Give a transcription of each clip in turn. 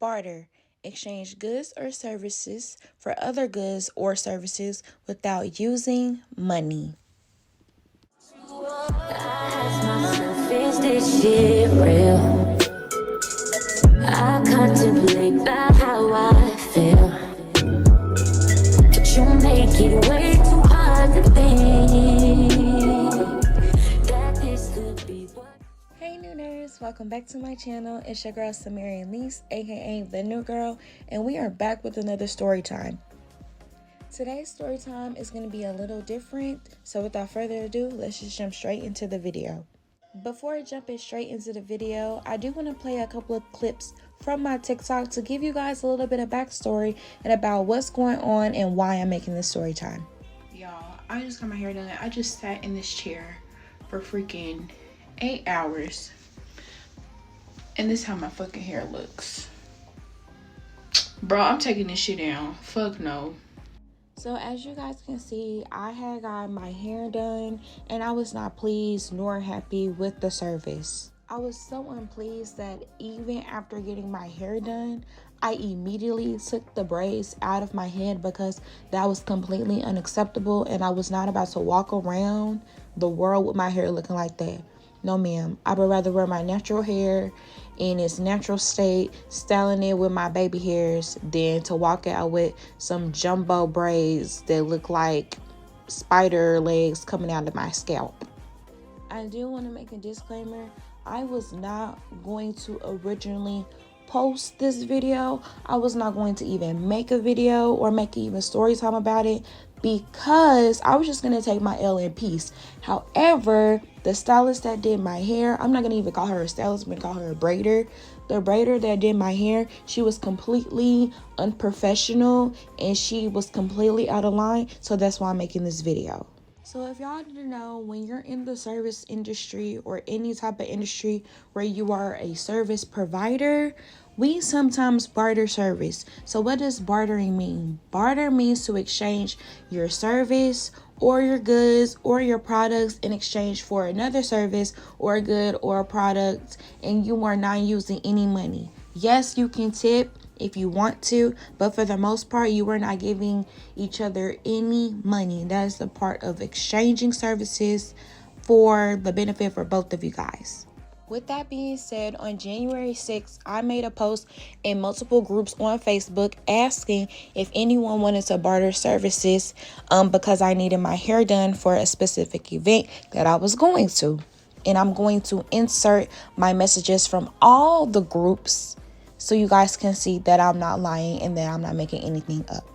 Barter. Exchange goods or services for other goods or services without using money. Is this shit real? I contemplate about how I feel, but you make it way too hard to think that this could be what. Hey NuNerds, welcome back to my channel. It's your girl Samarian Lise, aka the New Girl, and we are back with another story time. Today's story time is going to be a little different, so without further ado, let's just jump straight into the video. Before jumping straight into the video, I do want to play a couple of clips from my TikTok to give you guys a little bit of backstory and about what's going on and why I'm making this story time. Y'all, I just got my hair done. I just sat in this chair for freaking 8 hours. And this is how my fucking hair looks. Bro, I'm taking this shit down. Fuck no. So as you guys can see, I had got my hair done and I was not pleased nor happy with the service. I was so unpleased that even after getting my hair done, I immediately took the braids out of my head because that was completely unacceptable and I was not about to walk around the world with my hair looking like that. No ma'am, I would rather wear my natural hair in its natural state, styling it with my baby hairs, than to walk out with some jumbo braids that look like spider legs coming out of my scalp. I do want to make a disclaimer. I was not going to originally post this video. I was not going to even make a video or make even story time about it because I was just going to take my L in peace. However, the stylist that did my hair, I'm not going to even call her a stylist, I'm going to call her a braider. The braider that did my hair, she was completely unprofessional and she was completely out of line. So that's why I'm making this video. So if y'all didn't know, when you're in the service industry or any type of industry where you are a service provider, we sometimes barter service. So what does bartering mean? Barter means to exchange your service or your goods or your products in exchange for another service or a good or a product, and you are not using any money. Yes, you can tip if you want to, but for the most part, you are not giving each other any money. That is the part of exchanging services for the benefit for both of you guys. With that being said, on January 6th, I made a post in multiple groups on Facebook asking if anyone wanted to barter services because I needed my hair done for a specific event that I was going to. And I'm going to insert my messages from all the groups so you guys can see that I'm not lying and that I'm not making anything up.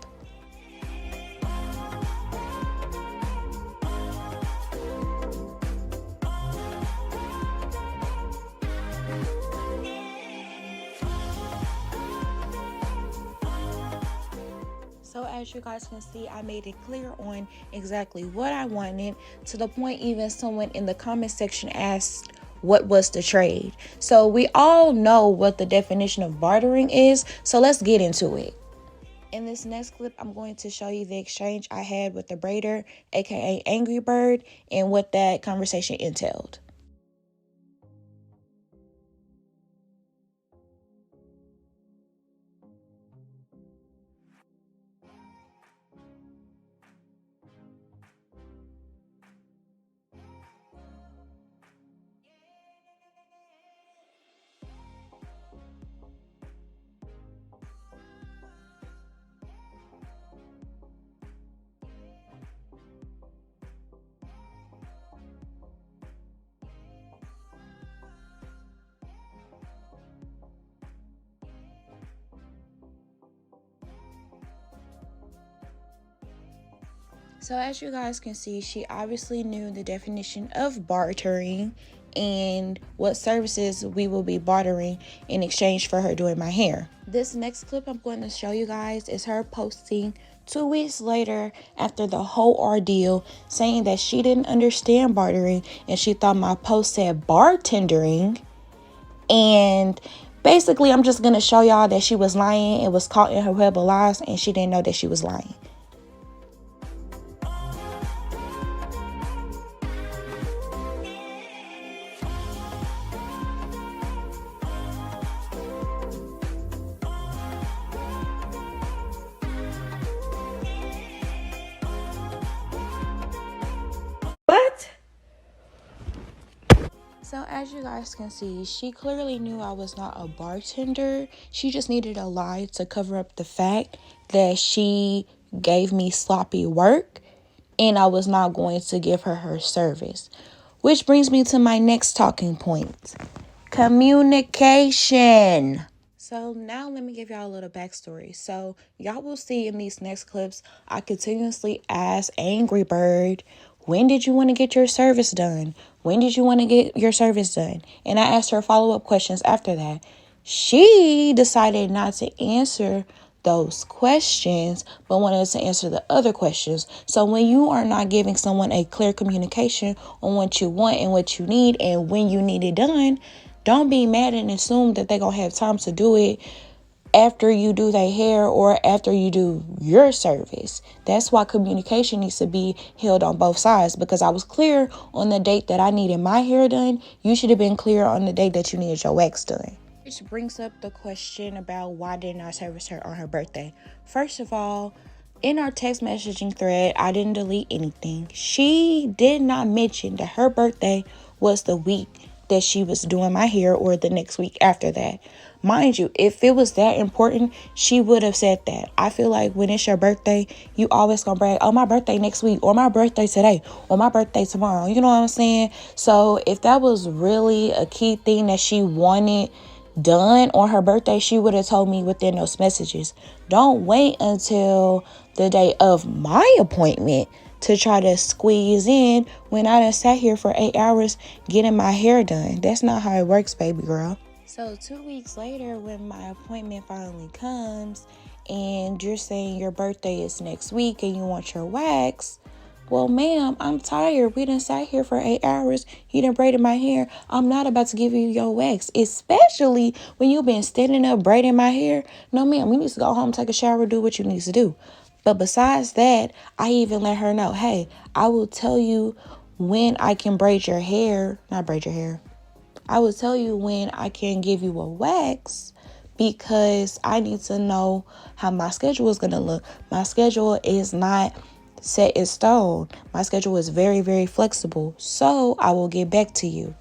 So as you guys can see, I made it clear on exactly what I wanted, to the point even someone in the comment section asked what was the trade. So we all know what the definition of bartering is, so let's get into it. In this next clip, I'm going to show you the exchange I had with the braider, aka Angry Bird, and what that conversation entailed. So as you guys can see, she obviously knew the definition of bartering and what services we will be bartering in exchange for her doing my hair. This next clip I'm going to show you guys is her posting 2 weeks later after the whole ordeal, saying that she didn't understand bartering and she thought my post said bartendering. And basically, I'm just going to show y'all that she was lying and was caught in her web of lies and she didn't know that she was lying. So as you guys can see, she clearly knew I was not a bartender. She just needed a lie to cover up the fact that she gave me sloppy work and I was not going to give her her service. Which brings me to my next talking point. Communication. So now let me give y'all a little backstory. So y'all will see in these next clips, I continuously ask Angry Bird, when did you want to get your service done? When did you want to get your service done? And I asked her follow-up questions after that. She decided not to answer those questions, but wanted to answer the other questions. So when you are not giving someone a clear communication on what you want and what you need and when you need it done, don't be mad and assume that they're going to have time to do it after you do their hair or after you do your service. That's why communication needs to be held on both sides, because I was clear on the date that I needed my hair done. You should have been clear on the date that you needed your wax done. Which brings up the question about why didn't I service her on her birthday. First of all, in our text messaging thread, I didn't delete anything. She did not mention that her birthday was the week that she was doing my hair or the next week after that. Mind you, if it was that important, she would have said that. I feel like when it's your birthday, you always gonna brag, oh, my birthday next week, or my birthday today, or my birthday tomorrow. You know what I'm saying? So if that was really a key thing that she wanted done on her birthday, she would have told me within those messages. Don't wait until the day of my appointment to try to squeeze in when I done sat here for 8 hours getting my hair done. That's not how it works, baby girl. So 2 weeks later, when my appointment finally comes and you're saying your birthday is next week and you want your wax, well, ma'am, I'm tired. We done sat here for 8 hours. You done braided my hair. I'm not about to give you your wax, especially when you've been standing up braiding my hair. No, ma'am, we need to go home, take a shower, do what you need to do. But besides that, I even let her know, hey, I will tell you when I can braid your hair, not braid your hair. I will tell you when I can give you a wax because I need to know how my schedule is going to look. My schedule is not set in stone. My schedule is very, very flexible. So I will get back to you.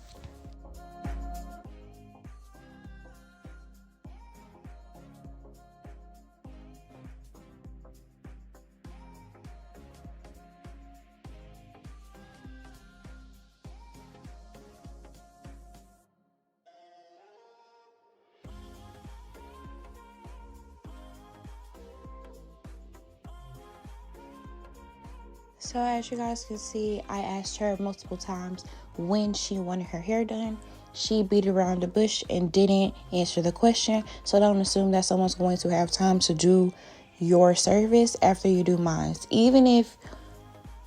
So as you guys can see, I asked her multiple times when she wanted her hair done. She beat around the bush and didn't answer the question. So don't assume that someone's going to have time to do your service after you do mine. Even if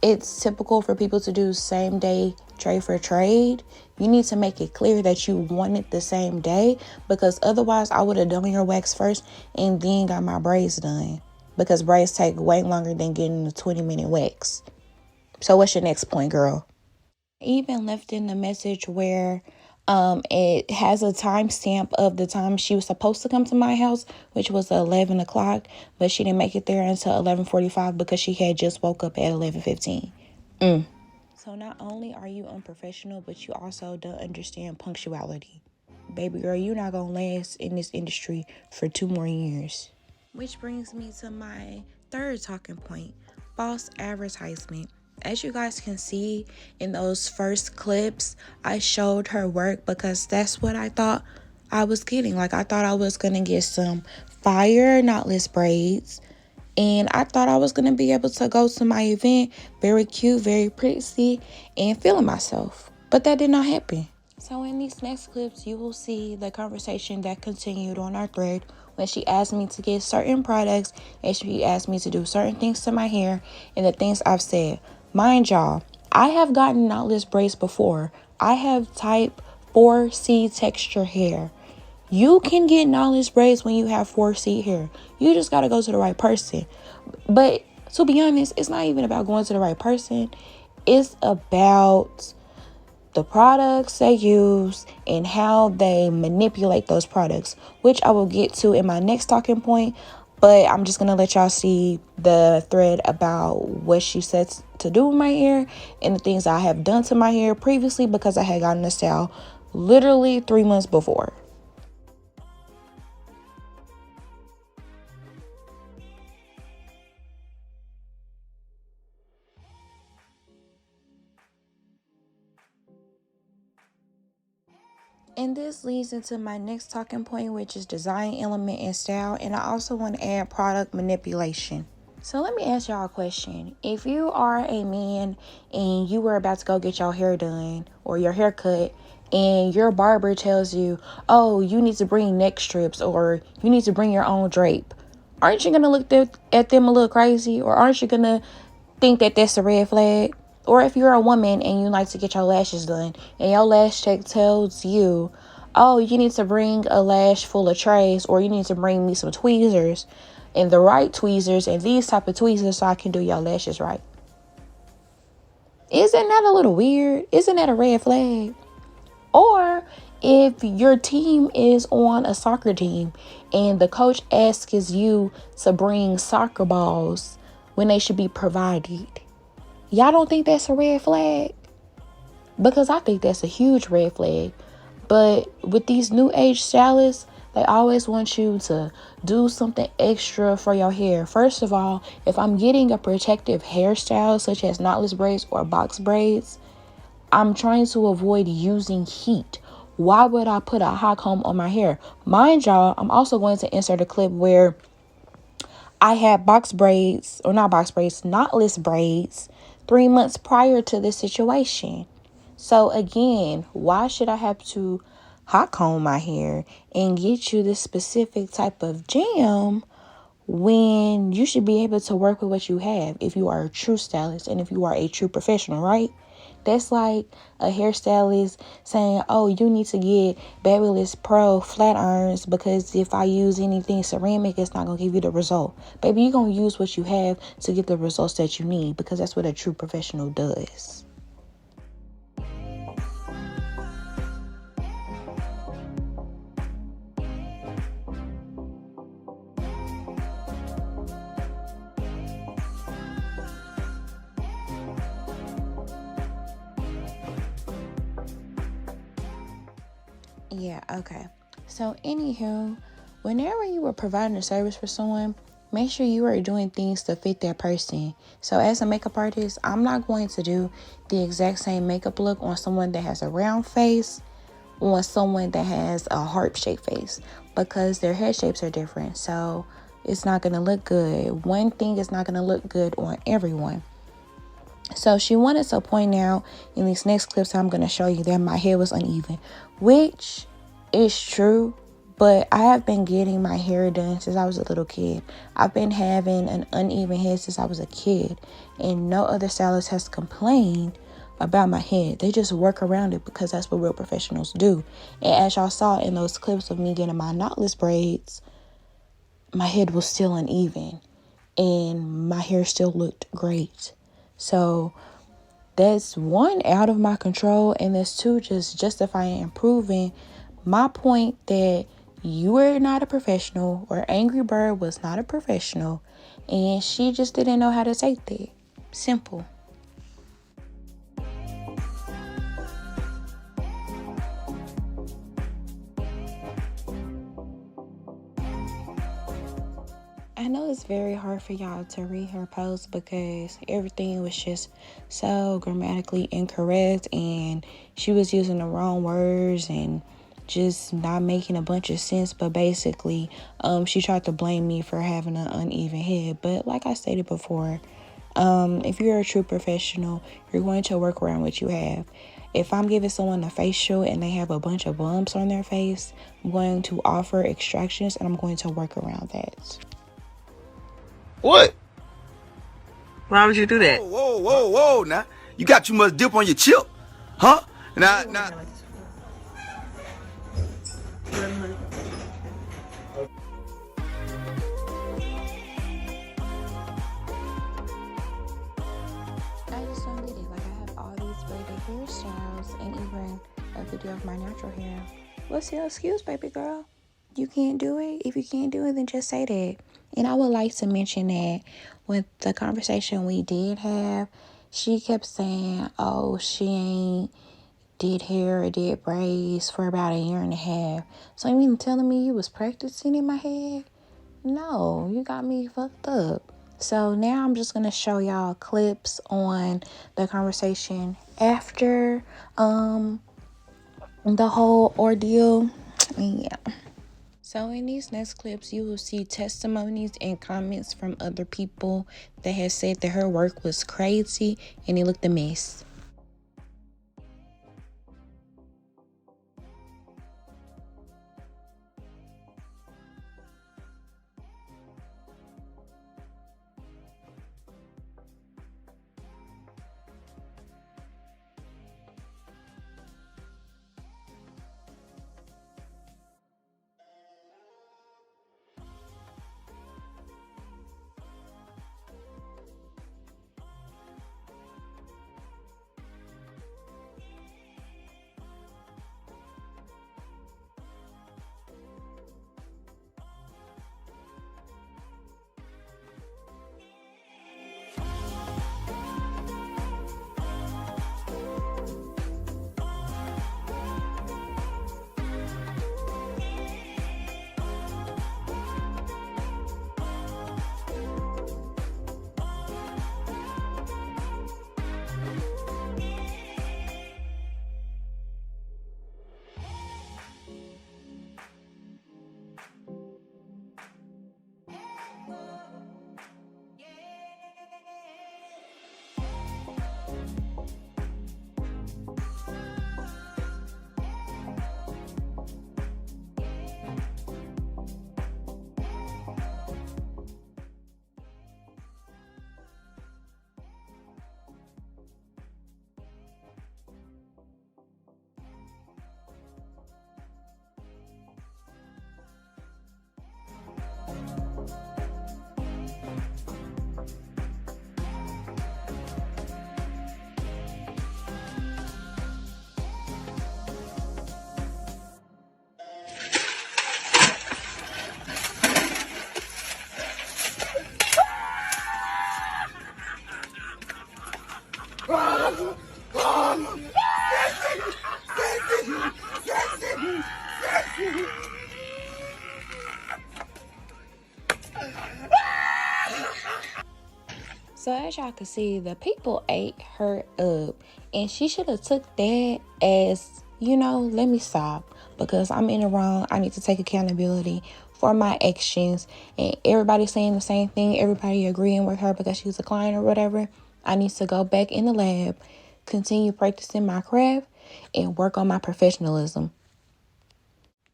it's typical for people to do same day trade for trade, you need to make it clear that you want it the same day, because otherwise I would have done your wax first and then got my braids done, because braids take way longer than getting a 20-minute wax. So what's your next point, girl? Even left in the message where it has a timestamp of the time she was supposed to come to my house, which was 11 o'clock, but she didn't make it there until 11:45 because she had just woke up at 11:15. So not only are you unprofessional, but you also don't understand punctuality. Baby girl, you're not gonna last in this industry for 2 more years. Which brings me to my third talking point, false advertisement. As you guys can see in those first clips, I showed her work because that's what I thought I was getting. Like, I thought I was going to get some fire knotless braids. And I thought I was going to be able to go to my event very cute, very pretty, and feeling myself. But that did not happen. So in these next clips, you will see the conversation that continued on our thread when she asked me to get certain products and she asked me to do certain things to my hair and the things I've said. Mind y'all, I have gotten knotless braids before. I have type 4C texture hair. You can get knotless braids when you have 4C hair. You just got to go to the right person. But to be honest, it's not even about going to the right person. It's about the products they use and how they manipulate those products, which I will get to in my next talking point. But I'm just going to let y'all see the thread about what she said to do with my hair and the things I have done to my hair previously, because I had gotten a style literally 3 months before. And this leads into my next talking point, which is design element and style. And I also want to add product manipulation. So let me ask y'all a question. If you are a man and you were about to go get your hair done or your hair cut, and your barber tells you, oh, you need to bring neck strips or you need to bring your own drape, aren't you going to look at them a little crazy? Or aren't you going to think that that's a red flag? Or if you're a woman and you like to get your lashes done and your lash tech tells you, oh, you need to bring a lash full of trays, or you need to bring me some tweezers and the right tweezers and these type of tweezers so I can do your lashes right. Isn't that a little weird? Isn't that a red flag? Or if your team is on a soccer team and the coach asks you to bring soccer balls when they should be provided, y'all don't think that's a red flag? Because I think that's a huge red flag. But with these new age stylists, they always want you to do something extra for your hair. First of all, if I'm getting a protective hairstyle such as knotless braids or box braids, I'm trying to avoid using heat. Why would I put a hot comb on my hair? Mind y'all, I'm also going to insert a clip where I had knotless braids 3 months prior to this situation. So again, why should I have to hot comb my hair and get you this specific type of jam when you should be able to work with what you have if you are a true stylist and if you are a true professional, right? That's like a hairstylist saying, oh, you need to get Babyliss Pro flat irons because if I use anything ceramic, it's not going to give you the result. Baby, you're going to use what you have to get the results that you need because that's what a true professional does. Yeah, okay. So, anywho, whenever you are providing a service for someone, make sure you are doing things to fit that person. So, as a makeup artist, I'm not going to do the exact same makeup look on someone that has a round face, on someone that has a heart-shaped face, because their head shapes are different. So, it's not going to look good. One thing is not going to look good on everyone. So she wanted to point out in these next clips I'm going to show you that my hair was uneven, which is true, but I have been getting my hair done since I was a little kid. I've been having an uneven head since I was a kid, and no other stylist has complained about my head. They just work around it because that's what real professionals do. And as y'all saw in those clips of me getting my knotless braids, my head was still uneven and my hair still looked great. So that's one, out of my control, and that's two, just justifying and proving my point that you are not a professional, or Angry Bird was not a professional, and she just didn't know how to take that. Simple. I know it's very hard for y'all to read her post because everything was just so grammatically incorrect and she was using the wrong words and just not making a bunch of sense. But basically, she tried to blame me for having an uneven head. But like I stated before, if you're a true professional, you're going to work around what you have. If I'm giving someone a facial and they have a bunch of bumps on their face, I'm going to offer extractions and I'm going to work around that. What? Why would you do that? Whoa. Now, you got too much dip on your chip. Huh? Now. I just don't get it. Like, I have all these braided hairstyles and even a video of my natural hair. What's your excuse, baby girl? You can't do it? If you can't do it, then just say that. And I would like to mention that with the conversation we did have, she kept saying, oh, she ain't did hair or did braids for about 1.5 years. So you mean telling me you was practicing in my head? No, you got me fucked up. So now I'm just gonna show y'all clips on the conversation after the whole ordeal. Yeah. So in these next clips, you will see testimonies and comments from other people that have said that her work was crazy and it looked a mess. So as y'all can see, the people ate her up, and she should have took that as, let me stop because I'm in the wrong. I need to take accountability for my actions, and everybody saying the same thing, everybody agreeing with her because she's a client or whatever. I need to go back in the lab, continue practicing my craft, and work on my professionalism.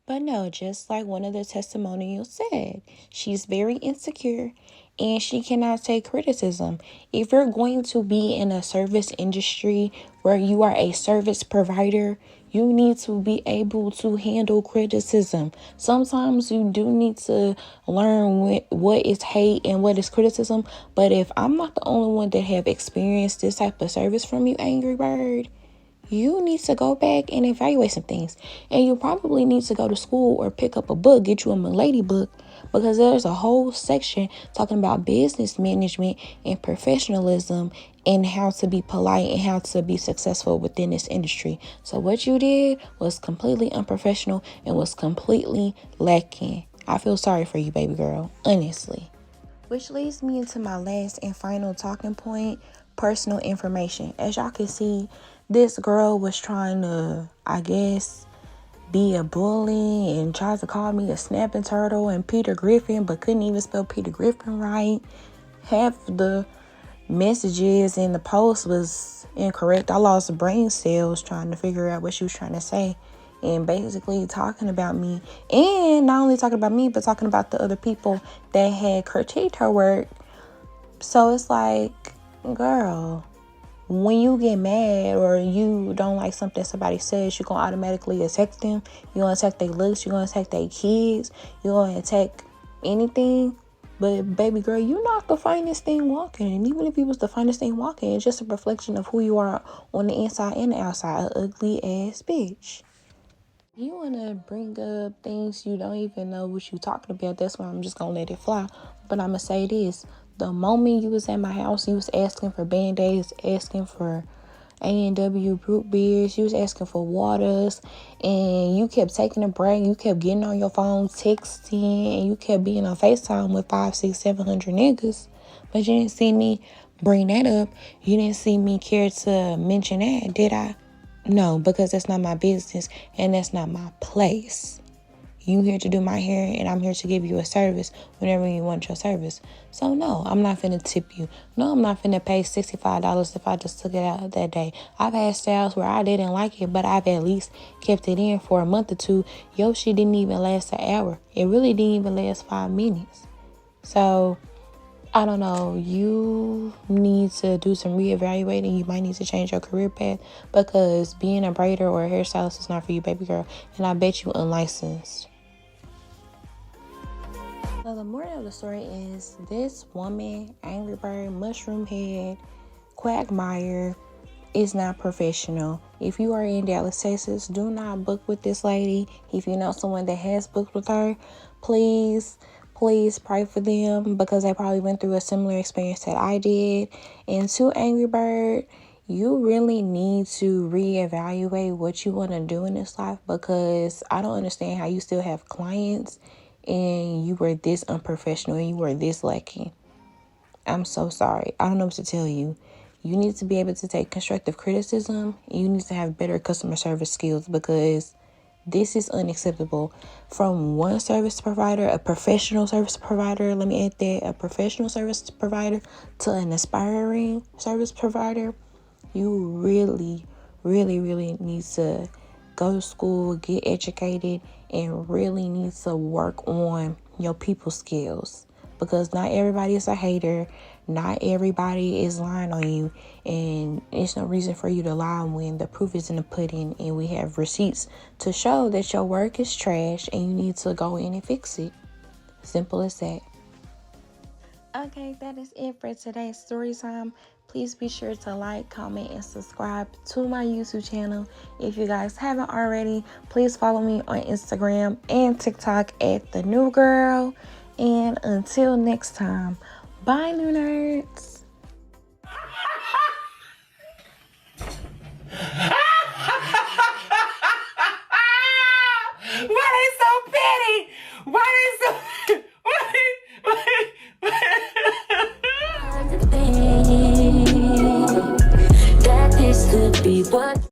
But no, just like one of the testimonials said, she's very insecure and she cannot take criticism. If you're going to be in a service industry where you are a service provider, you need to be able to handle criticism. Sometimes you do need to learn what is hate and what is criticism. But if I'm not the only one that have experienced this type of service from you, Angry Bird, you need to go back and evaluate some things. And you probably need to go to school or pick up a book, get you a Milady book, because there's a whole section talking about business management and professionalism and how to be polite and how to be successful within this industry. So what you did was completely unprofessional and was completely lacking. I feel sorry for you, baby girl, honestly. Which leads me into my last and final talking point, personal information. As y'all can see, this girl was trying to, I guess, be a bully and tried to call me a snapping turtle and Peter Griffin, but couldn't even spell Peter Griffin right. Half the messages in the post was incorrect. I lost brain cells trying to figure out what she was trying to say. And basically talking about me. And not only talking about me, but talking about the other people that had critiqued her work. So it's like, girl, when you get mad or you don't like something somebody says, you're going to automatically attack them. You're going to attack their looks. You're going to attack their kids. You're going to attack anything. But baby girl, you're not the finest thing walking. And even if you was the finest thing walking, it's just a reflection of who you are on the inside and the outside. An ugly ass bitch. You want to bring up things you don't even know what you talking about. That's why I'm just going to let it fly. But I'm going to say this. The moment you was at my house, you was asking for Band-Aids, asking for A&W root beers. You was asking for waters, and you kept taking a break. You kept getting on your phone, texting, and you kept being on FaceTime with 500, 600, 700 niggas. But you didn't see me bring that up. You didn't see me care to mention that, did I? No, because that's not my business, and that's not my place. You here to do my hair, and I'm here to give you a service whenever you want your service. So no, I'm not finna tip you. No, I'm not finna pay $65 if I just took it out that day. I've had styles where I didn't like it, but I've at least kept it in for a month or two. Your shit didn't even last an hour. It really didn't even last 5 minutes. So I don't know, you need to do some reevaluating. You might need to change your career path, because being a braider or a hairstylist is not for you, baby girl. And I bet you unlicensed. So the moral of the story is, this woman, Angry Bird, Mushroom Head, Quagmire, is not professional. If you are in Dallas, Texas, do not book with this lady. If you know someone that has booked with her, please pray for them, because they probably went through a similar experience that I did. And to Angry Bird, you really need to reevaluate what you want to do in this life, because I don't understand how you still have clients and you were this unprofessional and you were this lacking. I'm so sorry. I don't know what to tell you. You need to be able to take constructive criticism. You need to have better customer service skills, because this is unacceptable. From one service provider, a professional service provider, let me add that, a professional service provider, to an aspiring service provider, you really, really, really need to go to school, get educated, and really need to work on your people skills, because not everybody is a hater. Not everybody is lying on you, and it's no reason for you to lie when the proof is in the pudding, and we have receipts to show that your work is trash and you need to go in and fix it. Simple as that. Okay, that is it for today's story time. Please be sure to like, comment, and subscribe to my YouTube channel. If you guys haven't already, please follow me on Instagram and TikTok at The New Girl. And until next time, bye, NuNerds.